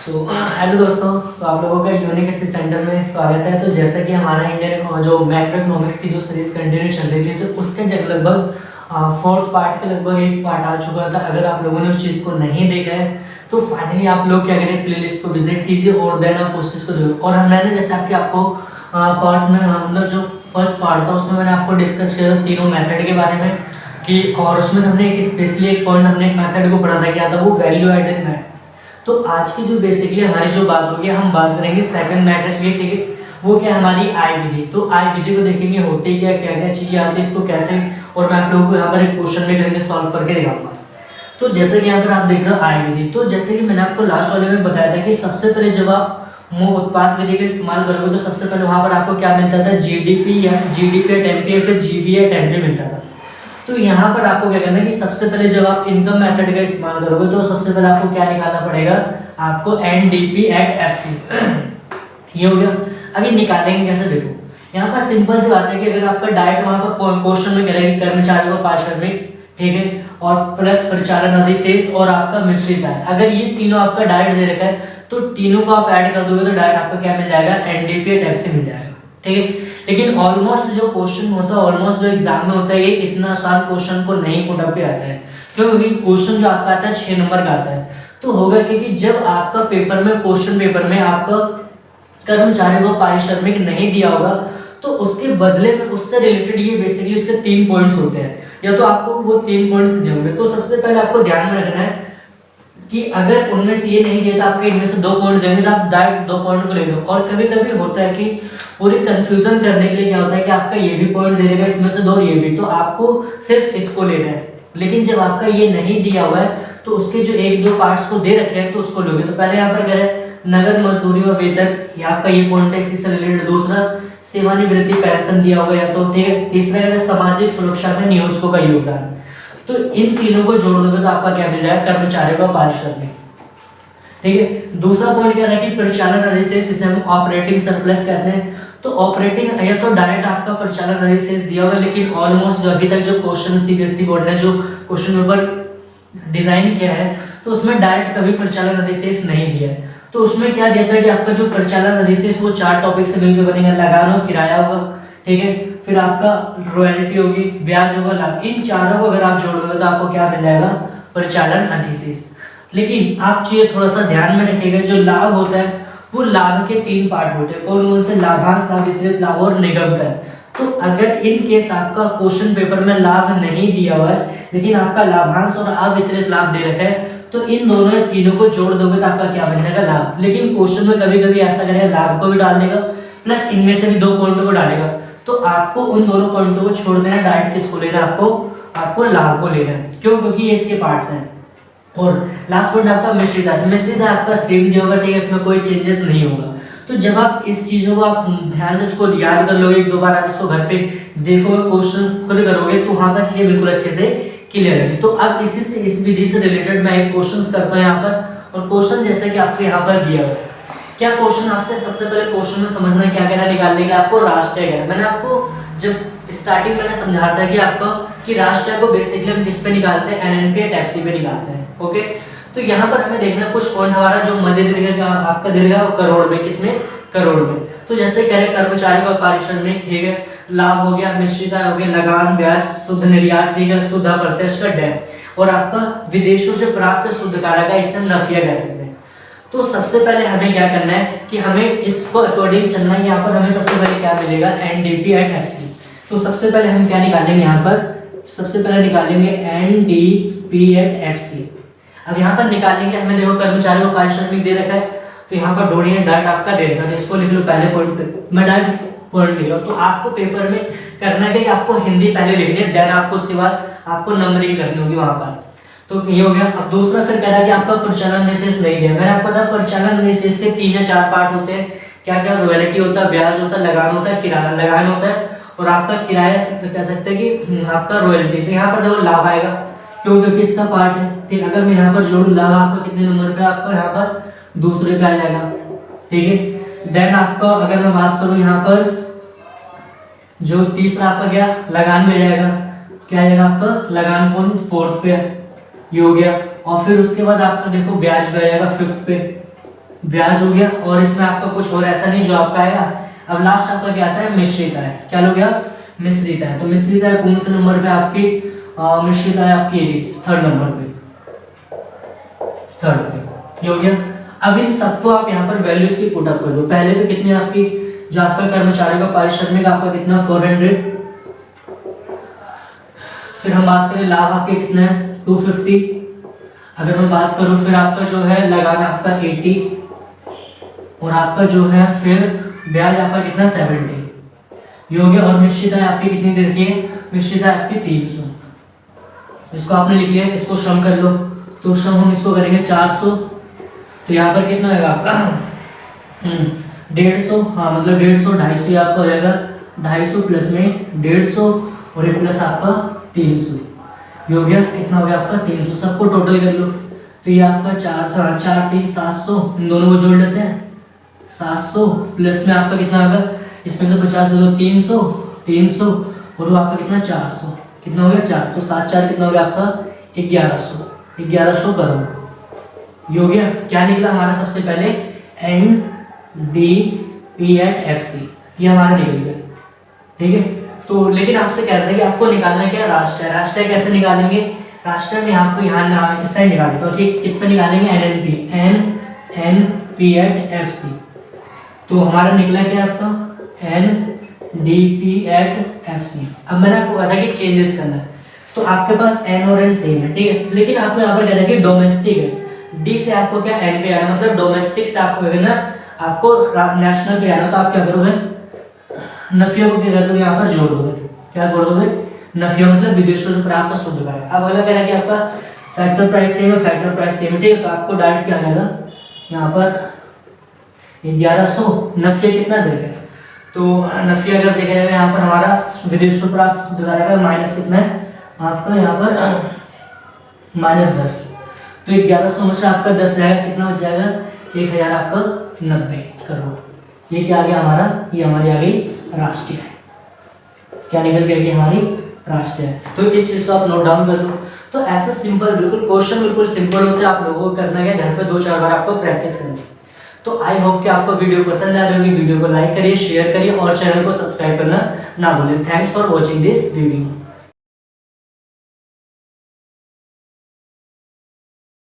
Hello दोस्तों, तो आप लोगों का यूनिक स्किल सेंटर में स्वागत है। तो जैसा कि हमारा इंडियन जो मैक्रो इकोनॉमिक्स की जो सीरीज कंटिन्यू चल रही थी, तो उसके लगभग फोर्थ पार्ट के लगभग एक पार्ट आ चुका था। अगर आप लोगों ने उस चीज़ को नहीं देखा है तो फाइनली आप लोग क्या करें, प्लेलिस्ट को विजिट कीजिए और देन आप उस चीज़ को देखो। और मैंने जैसे आपको पार्ट में मतलब जो फर्स्ट पार्ट था उसमें मैंने आपको डिस्कस किया था तीनों मेथड के बारे में कि, और उसमें हमने एक स्पेशली एक पॉइंट हमने एक मेथड को पढ़ा था, क्या था वो, वैल्यू एडेड मेथड। तो आज की जो बेसिकली हमारी जो बात होगी, हम बात करेंगे सेकंड मेथड की, ठीक है। वो क्या हमारी आई विधि। तो आई विधि को देखेंगे होती क्या क्या क्या चीजें आती है, इसको कैसे, और मैं आप लोगों को यहाँ पर एक क्वेश्चन भी करके सॉल्व करके दिखाऊंगा। तो जैसे कि यहाँ पर आप देख रहे हो आई विधि, तो जैसे कि मैंने आपको लास्ट वाले में बताया था कि सबसे पहले जब आप उत्पाद विधि का इस्तेमाल करोगे तो सबसे पहले वहां पर आपको क्या मिलता था, जीडीपी या टेम्पी या फिर जीवी या टेम्पी मिलता था। तो यहाँ पर आपको क्या करना है कि सबसे पहले जब आप इनकम मेथड का इस्तेमाल करोगे तो सबसे पहले आपको क्या निकालना पड़ेगा, आपको एनडीपी एट एफसी। ये हो गया। अभी निकालेंगे कैसे, देखो यहाँ पर सिंपल सी बात है कि अगर आपका डायरेक्ट वहां पर क्वेश्चन में करेगा कि कर्मचारियों का पारिश्रमिक, ठीक है, और प्लस परिचालन अधिशेष और आपका मिश्रित आय, अगर ये तीनों आपका डायरेक्ट दे रखा है तो तीनों को आप ऐड कर दोगे तो डायरेक्ट आपका क्या मिल जाएगा, एनडीपी एट एफसी मिल जाएगा, ठीक है। लेकिन ऑलमोस्ट जो क्वेश्चन होता है, ऑलमोस्ट जो एग्जाम में होता है, ये इतना आसान क्वेश्चन को नहीं पुट अप पे आता है, क्योंकि क्वेश्चन जो आपका आता है 6 नंबर का आता है। तो होगा कि जब आपका पेपर में, क्वेश्चन पेपर में आपका कर्मचारियों को पारिश्रमिक नहीं दिया होगा तो उसके बदले में उससे रिलेटेड ये बेसिकली उसके 3 पॉइंट्स होते हैं, या तो आपको वो 3 पॉइंट्स दिए होंगे। तो सबसे पहले आपको ध्यान में रखना है कि अगर उनमें से ये नहीं दिया तो आपके इनमें से 2 पॉइंट देंगे तो आप डायरेक्ट 2 पॉइंट को ले लो। और कभी कभी होता है कि पूरी कंफ्यूजन करने के लिए क्या होता है कि आपका ये भी पॉइंट दे देगा इसमें से 2 ये भी, तो आपको सिर्फ इसको लेना है। लेकिन जब आपका ये नहीं दिया हुआ है तो उसके जो 1-2 पार्ट्स को दे रखे हैं तो उसको लोगे। तो पहले यहाँ पर क्या है, नगद मजदूरी और वेतन, ये आपका ये पॉइंट है, इसी से रिलेटेड। दूसरा सेवानिवृत्ति पेंशन दिया हुआ है, तो ठीक है। तीसरा है सामाजिक सुरक्षा में नियोजकों का योगदान। तो इन तीनों को जोड़ दोगे तो आपका क्या मिल जाएगा, कर्मचारियों का पारिश्रमिक, ठीक है। दूसरा पॉइंट क्या है कि परिचालन अधिशेष, इसे हम ऑपरेटिंग सरप्लस कहते हैं। तो ऑपरेटिंग या तो डायरेक्ट आपका परिचालन अधिशेष दिया होगा, लेकिन ऑलमोस्ट जो अभी तक जो क्वेश्चन सीबीएसई बोर्ड ने जो क्वेश्चन पेपर डिजाइन किया है तो उसमें डायरेक्ट कभी परिचालन अधिशेष नहीं दिया है। तो उसमें क्या दिया था कि आपका जो परिचालन अधिशेष वो 4 टॉपिक से मिलकर बनेगा, लगान और किराया होगा, ठीक है, फिर आपका रॉयल्टी होगी, ब्याज होगा, लाभ। इन चारों को अगर आप जोड़ दोगे तो आपको क्या मिल जाएगा, परिचालन अधिशेष। लेकिन आप चीजें थोड़ा सा ध्यान में रखिएगा, जो लाभ होता है वो लाभ के 3 पार्ट होते हैं। कौन से, लाभांश, वितरित लाभ और निगम कर। तो अगर इन केस आपका क्वेश्चन पेपर में लाभ नहीं दिया हुआ है लेकिन आपका लाभांश और अवितरित लाभ दे रखा है तो इन दोनों या तीनों को जोड़ दोगे तो आपका क्या बन जाएगा, लाभ। लेकिन क्वेश्चन में कभी कभी ऐसा करेगा, लाभ को भी डाल देगा प्लस इनमें से भी 2 पॉइंटों को डालेगा, तो आपको उन दोनों पॉइंटों को छोड़ देना, डायरेक्ट किसको लेना, आपको लाभ को लेना है। क्यों, क्योंकि ये इसके पार्ट्स हैं। और लास्ट पॉइंट आपका मिश्रित आय। मिश्रित आय आपका सेम दिया होगा, ठीक है, इसमें कोई चेंजेस नहीं होगा। तो जब आप इस चीजों को आप ध्यान से इसको याद कर लोगे, 1-2 बार आप इसको घर पे देखोगे, क्वेश्चन खुद करोगे तो वहां पर चीजें बिल्कुल अच्छे से क्लियर है। तो अब इसी से, इस विधि से रिलेटेड मैं एक क्वेश्चन करता हूँ यहाँ पर। और क्वेश्चन जैसे कि आपको यहाँ पर दिया हुआ, क्या क्वेश्चन आपसे सबसे पहले क्वेश्चन में समझना क्या क्या निकालने के, आपको राष्ट्रीय है। मैंने आपको जब स्टार्टिंग मैंने समझाया था कि आपको कि राष्ट्रीय को बेसिकली हम किस पे निकालते हैं, एनएनपी एट एफसी पे निकालते हैं, ओके। तो यहाँ पर हमें देखना कुछ पॉइंट हमारा जो मध्य दीर्घ का आपका दीर्घ है वो करोड़ में, किसमें, करोड़ में। तो जैसे करें कर्मचारियों का पारिश्रमिक, ठीक है, लाभ हो गया, मिश्रित आय हो गया, लगान, ब्याज, शुद्ध निर्यात, ठीक है, शुद्ध अप्रत्यक्ष कर, डैम, और आपका विदेशों से प्राप्त शुद्ध कारक है, इसे हम नफिया कह सकते हैं। तो सबसे पहले हमें क्या करना है कि हमें इसको अकॉर्डिंग चलना है। यहाँ पर हमें सबसे पहले क्या मिलेगा, एनडीपी एट एफसी। तो सबसे पहले हम क्या निकालेंगे, यहाँ पर सबसे पहले निकालेंगे एनडीपी एट एफसी। अब यहाँ पर निकालेंगे, हमें देखो कर्मचारियों को पारिश्रमिक दे रखा है तो यहाँ पर डोरी है, डायरेक्ट आपका दे रखा है, तो इसको लिख लो पहले पॉइंट पे, मैं डायरेक्ट पॉइंट लिख रहा हूँ। तो आपको पेपर में करना है कि आपको हिंदी पहले लिखनी है, देन आपको उसके बाद आपको नंबरिंग करनी होगी वहां पर। तो ये हो गया। अब दूसरा फिर कह रहा है कि आपका परिचालन अधिशेष नहीं दिया। मैंने आपको बताया परिचालन अधिशेष के 3 या 4 पार्ट होते हैं। क्या क्या, रॉयल्टी होता है, ब्याज होता है, लगान होता है, किराया, लगान होता है, और आपका किराया कह सकते हैं कि आपका रॉयल्टी। तो यहाँ पर देखो लाभ आएगा, क्यों, क्योंकि इसका पार्ट है, ठीक। अगर मैं यहाँ पर जोड़ू लाभ, आपका कितने नंबर पे, आपका यहाँ पर दूसरे पे आ जाएगा, ठीक है। देन आपका अगर मैं बात करूँ यहाँ पर जो तीसरा आपका क्या, लगान में जाएगा, क्या आएगा आपका, लगान कौन, 4th पे, ये हो गया। और फिर उसके बाद आपका देखो ब्याज भी आएगा 5th पे, ब्याज हो गया, और इसमें आपका कुछ और ऐसा नहीं जो आपका आएगा। अब लास्ट आपका क्या आता है, मिश्रित आय। क्या हो गया, मिश्रित आय। तो मिश्रित आय कौन से नंबर पे आपकी, मिश्रित आय आपकी थर्ड नंबर पे, थर्ड पे। ये हो गया। अब इन सबको आप यहाँ पर वैल्यूज की पुट अप कर दो। पहले पे कितने आपकी, जो आपका कर्मचारियों का पारिश्रमिक आपका कितना 400, फिर हम बात करें लाभ आपके कितने हैं 250, अगर मैं बात करूं फिर आपका जो है लगान आपका 80, और आपका जो है फिर ब्याज आपका कितना 70, ये हो गया। और निश्चित आय आपकी कितनी दे रखी है, निश्चित आय आपकी 300, इसको आपने लिख लिया, इसको श्रम कर लो। तो श्रम हम इसको करेंगे 400, तो यहाँ पर कितना होगा आपका 150, हाँ मतलब 150, 250 आपका हो जाएगा, 250 प्लस में 150 और एक प्लस आपका 300, ये हो गया। कितना हो गया आपका 300, सबको टोटल कर लो। तो ये आपका 400, 4 3 700, इन दोनों को जोड़ लेते हैं, 700 प्लस में आपका कितना होगा, इसमें से 50 दे दो, 300, 300 और वो आपका कितना 400, कितना हो गया 4, तो 7 4 कितना हो गया आपका 1100, 1100 करोड़, ये हो गया। क्या निकला हमारा सबसे पहले, NDP@FC, ये हमारा निकल गया, ठीक है। तो लेकिन आपसे कह रहे हैं कि आपको निकालना क्या, राष्ट्रीय। राष्ट्रीय कैसे निकालेंगे, राष्ट्रीय में आपको यहाँ इस साइड निकाल देता हूँ, ठीक। इस पर निकालेंगे NNP@FC, तो हमारा निकला क्या आपका NDP@FC। अब मैंने आपको कहा था कि चेंजेस करना है, तो आपके पास N और N सेम है, ठीक है, लेकिन आपको यहाँ पर कह रहा है कि डोमेस्टिक है, D से आपको क्या N पे आना, मतलब डोमेस्टिक से आपको ना आपको नेशनल पे आना, तो आप क्या करोगे, नफिया को क्या कर दोगे, यहाँ पर जोड़ दोगे, क्या जोड़ दोगे, नफिया मतलब विदेशों से प्राप्त शुद्ध कर। अब अगला कह रहा है कि आपका फैक्टर प्राइस सेम है, फैक्टर प्राइस सेम है, ठीक है, तो आपको डायरेक्ट क्या आएगा, यहाँ पर 1100, नफिया कितना देगा, तो नफिया अगर देखा जाएगा यहाँ पर हमारा विदेशों से प्राप्त शुद्ध कर माइनस कितना है आपका, यहाँ पर -10, तो 1100 में से आपका 10 जाएगा, कितना हो जाएगा 1000 आपका 90 करोड़। ये क्या आ गया हमारा, ये हमारी आ गई राष्ट्रीय है, क्या निकल के आ गई हमारी राष्ट्रीय है। तो इस चीज को आप नोट डाउन कर लो। तो ऐसा सिंपल, बिल्कुल क्वेश्चन बिल्कुल सिंपल होते हैं, आप लोगों को करना है घर पे 2-4 बार आपको प्रैक्टिस करनी है। तो आई होप कि आपको वीडियो पसंद आ रही होगी, वीडियो को लाइक करिए, शेयर करिए और चैनल को सब्सक्राइब करना ना भूलें। Thanks for watching this video.